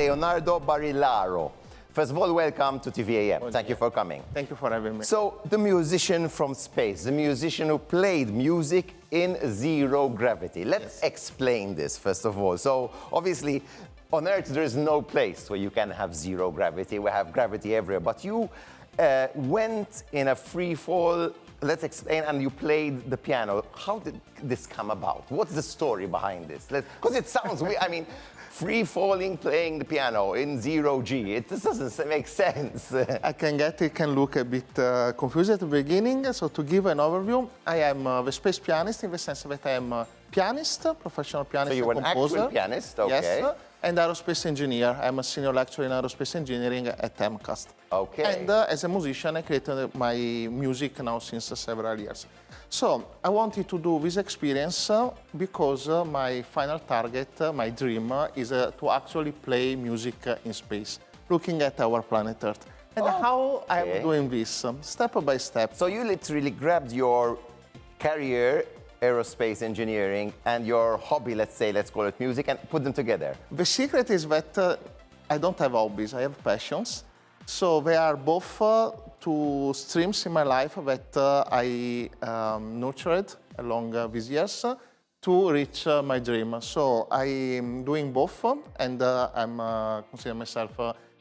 Leonardo Barillaro. First of all, welcome to TVAM. Thank you for coming. Thank you for having me. So, the musician from space, the musician who played music in zero gravity. Let's explain this, first of all. So, obviously, on Earth, there is no place where you can have zero gravity. We have gravity everywhere. But you went in a free fall, let's explain, and you played the piano. How did this come about? What's the story behind this? Because it sounds weird. I mean, free falling, playing the piano in zero G. It just doesn't make sense. It can look a bit confused at the beginning. So to give an overview, I am the space pianist in the sense that I am a pianist, professional pianist So you're and an composer. actual pianist, okay. Yes, and aerospace engineer. I'm a senior lecturer in aerospace engineering at MCAST. Okay. And as a musician, I created my music now since several years. So I wanted to do this experience because my final target, my dream, is to actually play music in space, looking at our planet Earth. And how I'm doing this, step by step. So you literally grabbed your career, aerospace engineering, and your hobby, let's call it music, and put them together. The secret is that I don't have hobbies, I have passions. So they are both two streams in my life that I nurtured along these years to reach my dream. So I'm doing both, and I'm consider myself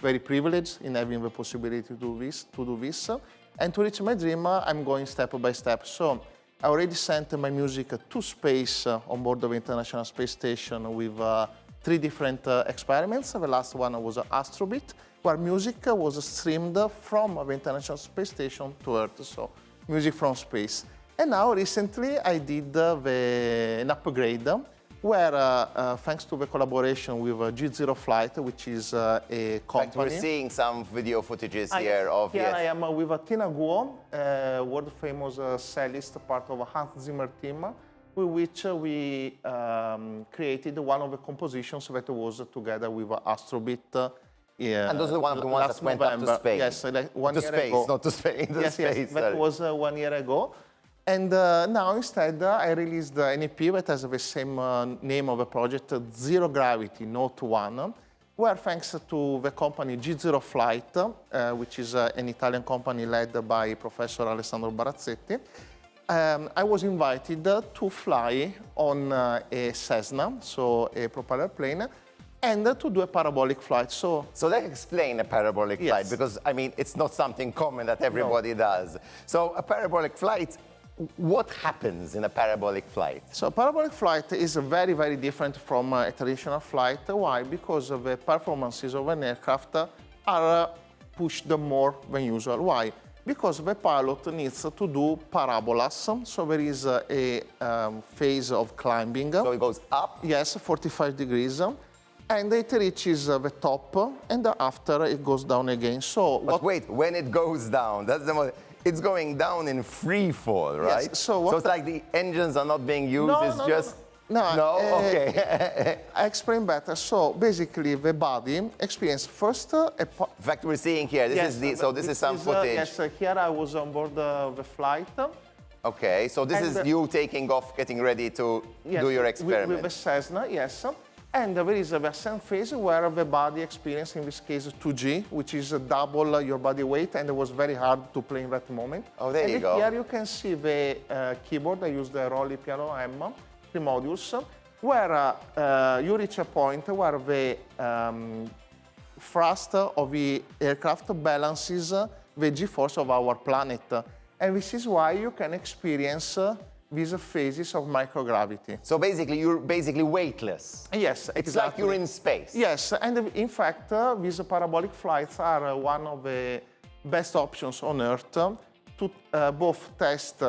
very privileged in having the possibility to do this. And to reach my dream, I'm going step by step. So I already sent my music to space on board of the International Space Station with 3 different experiments. The last one was Astrobit, where music was streamed from the International Space Station to Earth, so music from space. And now recently I did an upgrade where, thanks to the collaboration with G0 Flight, which is a company. In fact, we're seeing some video footages here of... Here I am with Tina Guo, world-famous cellist, part of a Hans Zimmer team, with which we created one of the compositions that was together with Astrobit. And those are one of the ones that went up to space. Yes, like 1 year space, ago. not to space, Yes, that was 1 year ago. And now instead I released an EP that has the same name of the project, Zero Gravity Note 1, where thanks to the company G0 Flight, which is an Italian company led by Professor Alessandro Barazzetti, I was invited to fly on a Cessna, so a propeller plane, and to do a parabolic flight. So let's explain a parabolic flight, because, I mean, it's not something common that everybody does. So a parabolic flight, what happens in a parabolic flight? So a parabolic flight is very, very different from a traditional flight. Why? Because the performances of an aircraft are pushed more than usual. Why? Because the pilot needs to do parabolas. So there is a phase of climbing. So it goes up? Yes, 45 degrees. And it reaches the top, and after it goes down again. So, but wait, when it goes down, that's the most... It's going down in free fall, right? Yes, so it's like the engines are not being used, No, okay. I explain better. So basically the body experiences first In fact, we're seeing here, this is some footage. Yes, here I was on board the flight. Okay, so this is you taking off, getting ready to do your experiment. With the Cessna, yes. And there is a ascent phase where the body experiences, in this case, 2G, which is double your body weight, and it was very hard to play in that moment. Oh, there you go. Here you can see the keyboard. I use the Roli Piano M, 3 modules, where you reach a point where the thrust of the aircraft balances the G-force of our planet. And this is why you can experience these phases of microgravity. So basically, you're weightless. Yes, it's like you're in space. Yes, and in fact, these parabolic flights are one of the best options on Earth to both test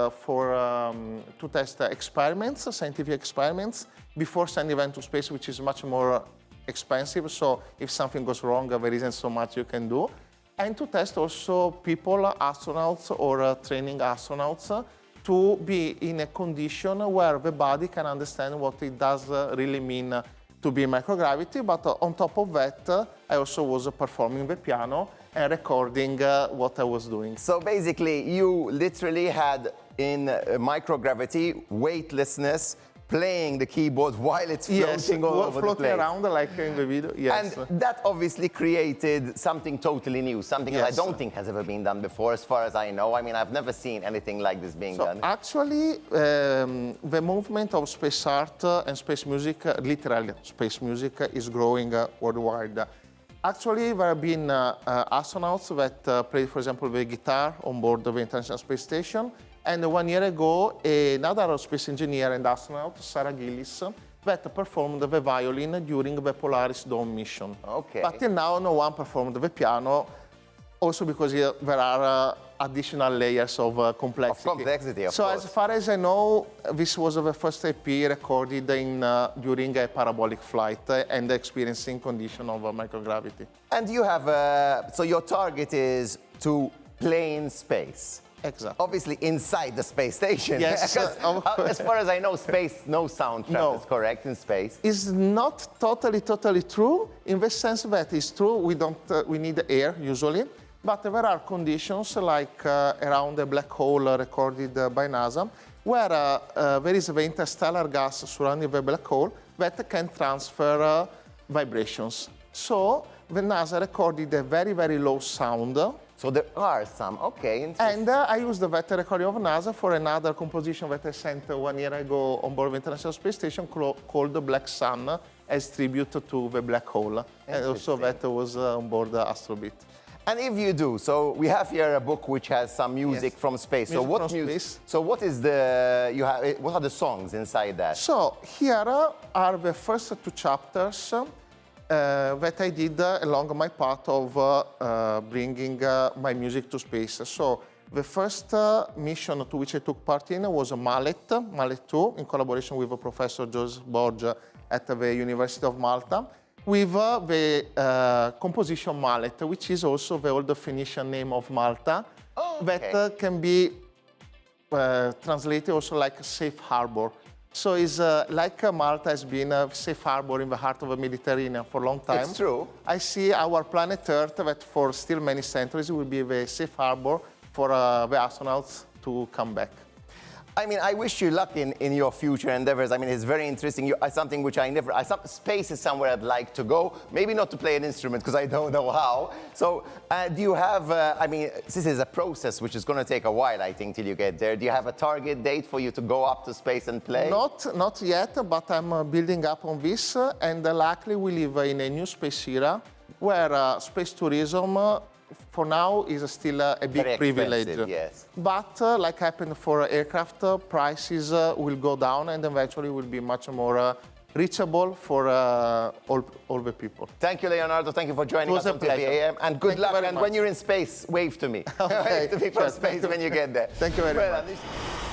experiments, scientific experiments, before sending them to space, which is much more expensive. So if something goes wrong, there isn't so much you can do. And to test also people, astronauts or training astronauts, to be in a condition where the body can understand what it does really mean to be microgravity. But on top of that, I also was performing the piano and recording what I was doing. So basically, you literally had in microgravity, weightlessness, playing the keyboard while it's floating all over the floating place. around like in the video. Yes. And that obviously created something totally new, something that I Yes. don't think has ever been done before, as far as I know. I mean, I've never seen anything like this being done. Actually, the movement of space art and space music, literally space music, is growing worldwide. Actually, there have been astronauts that played, for example, the guitar on board the International Space Station. And 1 year ago, another aerospace engineer and astronaut, Sarah Gillis, that performed the violin during the Polaris Dawn mission. Okay. But till now, no one performed the piano, also because there are additional layers of complexity. Of complexity, of so course. as far as I know, this was the first EP recorded during a parabolic flight and the experiencing condition of microgravity. And you have, so your target is to play in space. Exactly. Obviously inside the space station. Yes. As far as I know, space, no sound travels, correct, in space? It's not totally true, in the sense that it's true, we need air usually, but there are conditions like around a black hole recorded by NASA, where there is the interstellar gas surrounding the black hole that can transfer vibrations. So the NASA recorded a very low sound. So there are some, okay, interesting. And I used the vector recording of NASA for another composition that I sent 1 year ago on board the International Space Station called the Black Sun, as tribute to the black hole. And also that was on board the Astrobeat. And if you do, so we have here a book which has some music from space. Music so what from music? space. So what is the what are the songs inside that? So here are the first 2 chapters that I did along my path of bringing my music to space. So the first mission to which I took part in was Mallet 2, in collaboration with Professor Joseph Borgia at the University of Malta, with the composition Mallet, which is also the old Phoenician name of Malta, that can be translated also like safe harbor. So it's like Malta has been a safe harbor in the heart of the Mediterranean for a long time. It's true. I see our planet Earth that for still many centuries will be the safe harbor for the astronauts to come back. I mean, I wish you luck in your future endeavors. I mean, it's very interesting. Something which space is somewhere I'd like to go. Maybe not to play an instrument, because I don't know how. So do you have, I mean, this is a process which is going to take a while, I think, till you get there. Do you have a target date for you to go up to space and play? Not yet, but I'm building up on this. And luckily, we live in a new space era where space tourism for now is still a big Very privilege. Yes. But like happened for aircraft, prices will go down and eventually will be much more reachable for all the people. Thank you, Leonardo. Thank you for joining us on TVAM. And good luck. And when you're in space, wave to me. Okay. Wave to me from space when you get there. Thank you very much.